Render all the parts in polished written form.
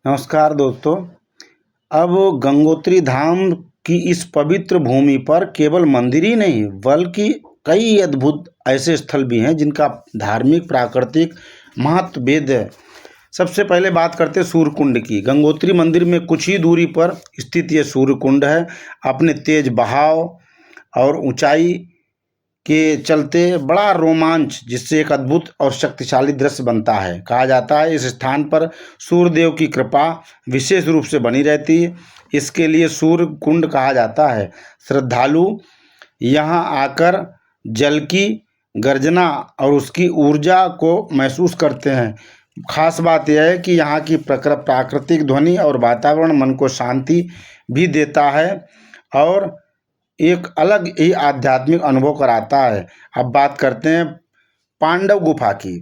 नमस्कार दोस्तों। अब गंगोत्री धाम की इस पवित्र भूमि पर केवल मंदिर ही नहीं बल्कि कई अद्भुत ऐसे स्थल भी हैं जिनका धार्मिक प्राकृतिक महत्व वेद है। सबसे पहले बात करते हैं सूर्य कुंड की। गंगोत्री मंदिर में कुछ ही दूरी पर स्थित ये सूर्य कुंड है। अपने तेज बहाव और ऊंचाई के चलते बड़ा रोमांच जिससे एक अद्भुत और शक्तिशाली दृश्य बनता है। कहा जाता है इस स्थान पर सूर्यदेव की कृपा विशेष रूप से बनी रहती है, इसके लिए सूर्य कुंड कहा जाता है। श्रद्धालु यहाँ आकर जल की गर्जना और उसकी ऊर्जा को महसूस करते हैं। खास बात यह है कि यहाँ की प्राकृतिक ध्वनि और वातावरण मन को शांति भी देता है और एक अलग ही आध्यात्मिक अनुभव कराता है। अब बात करते हैं पांडव गुफा की।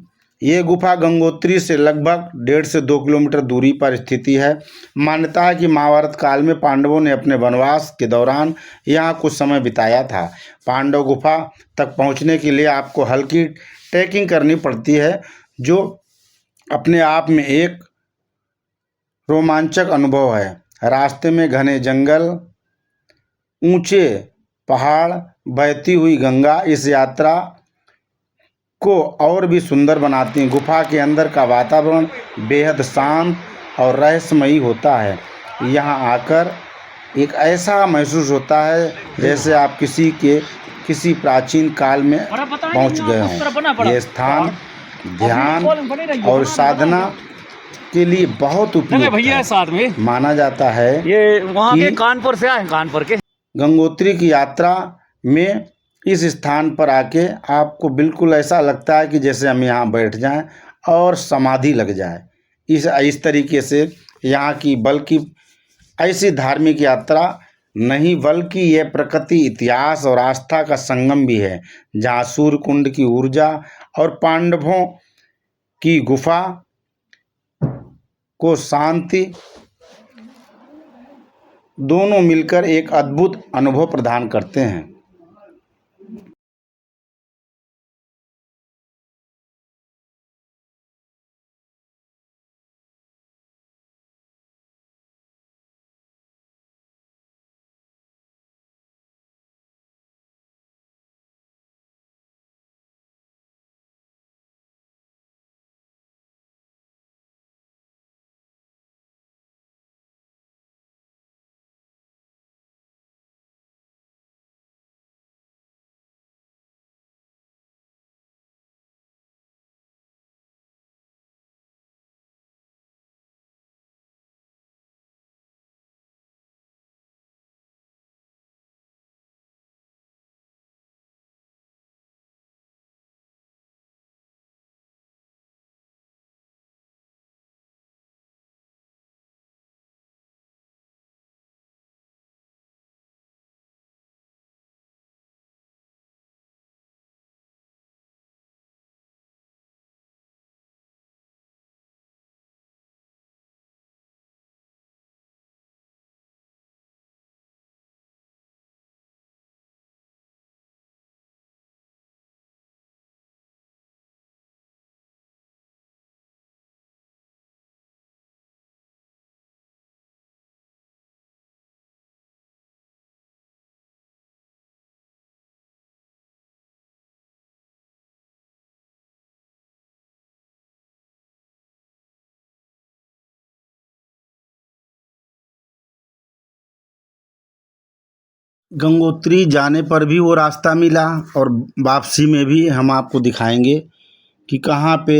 ये गुफा गंगोत्री से लगभग 1.5 से 2 किलोमीटर दूरी पर स्थित है। मान्यता है कि महाभारत काल में पांडवों ने अपने वनवास के दौरान यहाँ कुछ समय बिताया था। पांडव गुफा तक पहुँचने के लिए आपको हल्की ट्रैकिंग करनी पड़ती है, जो अपने आप में एक रोमांचक अनुभव है। रास्ते में घने जंगल, ऊंचे पहाड़, बहती हुई गंगा इस यात्रा को और भी सुंदर बनाती हैं। गुफा के अंदर का वातावरण बेहद शांत और रहस्यमयी होता है। यहाँ आकर एक ऐसा महसूस होता है जैसे आप किसी प्राचीन काल में पहुँच गए हों। यह स्थान ध्यान और साधना के लिए बहुत उपयुक्त है। साथ में माना जाता है ये वहाँ के कानपुर से आए, कानपुर के। गंगोत्री की यात्रा में इस स्थान पर आके आपको बिल्कुल ऐसा लगता है कि जैसे हम यहाँ बैठ जाएं और समाधि लग जाए। इस तरीके से यहाँ की बल्कि ऐसी धार्मिक यात्रा नहीं बल्कि यह प्रकृति, इतिहास और आस्था का संगम भी है, जहाँ सूर्य कुंड की ऊर्जा और पांडवों की गुफा को शांति दोनों मिलकर एक अद्भुत अनुभव प्रदान करते हैं। गंगोत्री जाने पर भी वो रास्ता मिला और वापसी में भी हम आपको दिखाएंगे कि कहाँ पे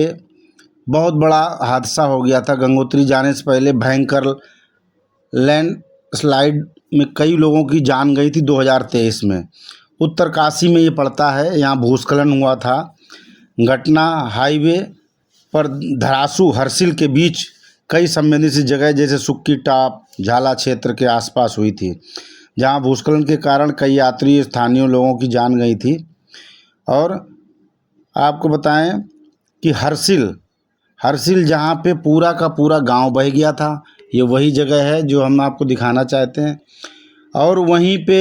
बहुत बड़ा हादसा हो गया था। गंगोत्री जाने से पहले भयंकर लैंडस्लाइड में कई लोगों की जान गई थी 2023 में। उत्तरकाशी में ये पड़ता है, यहाँ भूस्खलन हुआ था। घटना हाईवे पर धरासू हरसिल के बीच कई संवेदनशील जगह जैसे सुक्की टाप, झाला क्षेत्र के आसपास हुई थी, जहां भूस्खलन के कारण कई यात्री स्थानीय लोगों की जान गई थी। और आपको बताएं कि हरसिल जहां पे पूरा का पूरा गांव बह गया था, ये वही जगह है जो हम आपको दिखाना चाहते हैं। और वहीं पे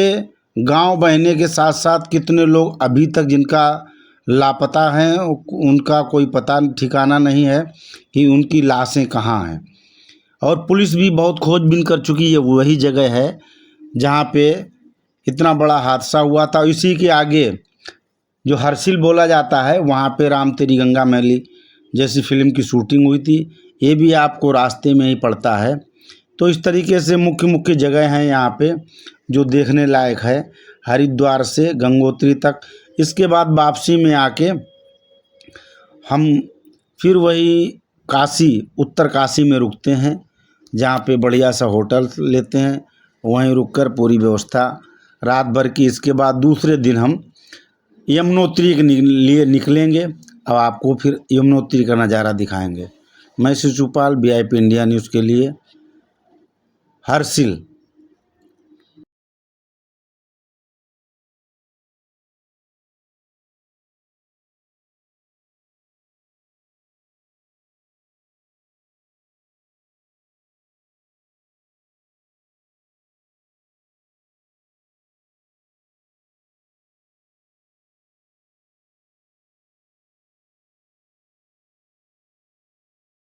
गांव बहने के साथ साथ कितने लोग अभी तक जिनका लापता हैं, उनका कोई पता ठिकाना नहीं है कि उनकी लाशें कहाँ हैं। और पुलिस भी बहुत खोजबीन कर चुकी है, वही जगह है जहाँ पे इतना बड़ा हादसा हुआ था। इसी के आगे जो हर्सिल बोला जाता है, वहाँ पे राम तेरी गंगा मैली जैसी फिल्म की शूटिंग हुई थी। ये भी आपको रास्ते में ही पड़ता है। तो इस तरीके से मुख्य मुख्य जगह हैं यहाँ पे जो देखने लायक है, हरिद्वार से गंगोत्री तक। इसके बाद वापसी में आके हम फिर वही काशी, उत्तर काशी में रुकते हैं, जहाँ पे बढ़िया सा होटल लेते हैं, वहीं रुककर पूरी व्यवस्था रात भर की। इसके बाद दूसरे दिन हम यमुनोत्री के लिए निकलेंगे। अब आपको फिर यमुनोत्री का नज़ारा दिखाएंगे। मैं शिशुपाल, VIP इंडिया न्यूज़ के लिए हर्षिल।